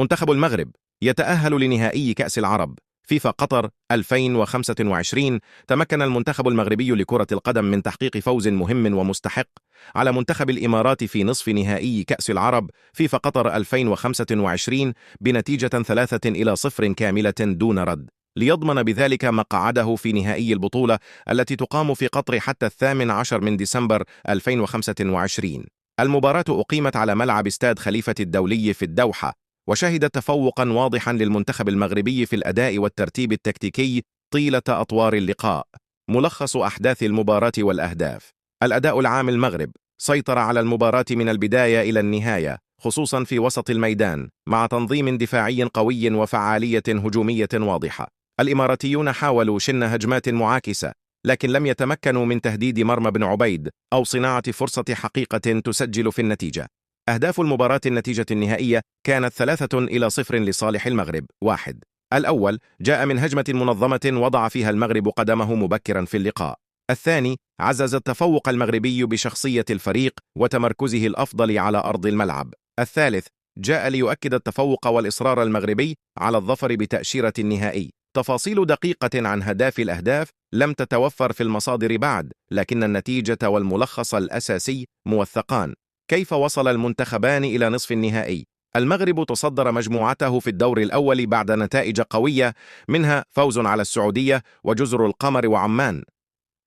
منتخب المغرب يتأهل لنهائي كأس العرب فيفا قطر 2025. تمكن المنتخب المغربي لكرة القدم من تحقيق فوز مهم ومستحق على منتخب الإمارات في نصف نهائي كأس العرب فيفا قطر 2025 بنتيجة 3-0 كاملة دون رد، ليضمن بذلك مقعده في نهائي البطولة التي تقام في قطر حتى 18 ديسمبر 2025. المباراة أقيمت على ملعب استاد خليفة الدولي في الدوحة، وشهدت تفوقا واضحا للمنتخب المغربي في الأداء والترتيب التكتيكي طيلة أطوار اللقاء. ملخص أحداث المباراة والأهداف. الأداء العام: المغرب سيطر على المباراة من البداية إلى النهاية، خصوصا في وسط الميدان، مع تنظيم دفاعي قوي وفعالية هجومية واضحة. الإماراتيون حاولوا شن هجمات معاكسة، لكن لم يتمكنوا من تهديد مرمى بن عبيد أو صناعة فرصة حقيقة تسجل في النتيجة. أهداف المباراة: النتيجة النهائية كانت 3-0 لصالح المغرب. 1. الأول جاء من هجمة منظمة وضع فيها المغرب قدمه مبكرا في اللقاء. الثاني عزز التفوق المغربي بشخصية الفريق وتمركزه الأفضل على أرض الملعب. الثالث جاء ليؤكد التفوق والإصرار المغربي على الظفر بتأشيرة النهائي. تفاصيل دقيقة عن هداف الأهداف لم تتوفر في المصادر بعد، لكن النتيجة والملخص الأساسي موثقان. كيف وصل المنتخبان إلى نصف النهائي؟ المغرب تصدر مجموعته في الدور الأول بعد نتائج قوية، منها فوز على السعودية وجزر القمر وعمان.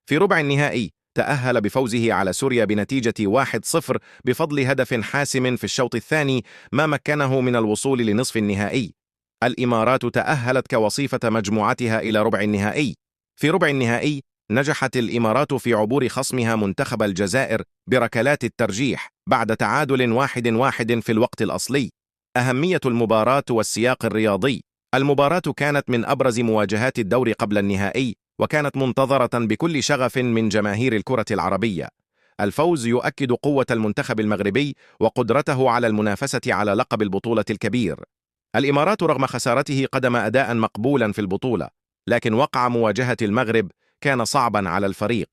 في ربع النهائي تأهل بفوزه على سوريا بنتيجة 1-0 بفضل هدف حاسم في الشوط الثاني، ما مكنه من الوصول لنصف النهائي. الإمارات تأهلت كوصيفة مجموعتها إلى ربع النهائي. في ربع النهائي نجحت الإمارات في عبور خصمها منتخب الجزائر بركلات الترجيح بعد تعادل 1-1 في الوقت الأصلي. أهمية المباراة والسياق الرياضي. المباراة كانت من أبرز مواجهات الدور قبل النهائي، وكانت منتظرة بكل شغف من جماهير الكرة العربية. الفوز يؤكد قوة المنتخب المغربي وقدرته على المنافسة على لقب البطولة الكبير. الإمارات رغم خسارته قدم أداء مقبولا في البطولة، لكن وقع مواجهة المغرب كان صعبا على الفريق.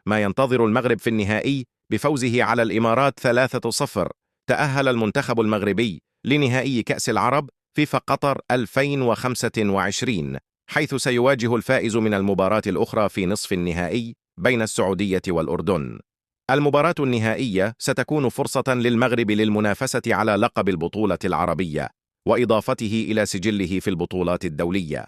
ما ينتظر المغرب في النهائي بفوزه على الإمارات 3-0. تأهل المنتخب المغربي لنهائي كأس العرب فيفا قطر 2025، حيث سيواجه الفائز من المباراة الأخرى في نصف النهائي بين السعودية والأردن. المباراة النهائية ستكون فرصة للمغرب للمنافسة على لقب البطولة العربية وإضافته إلى سجله في البطولات الدولية.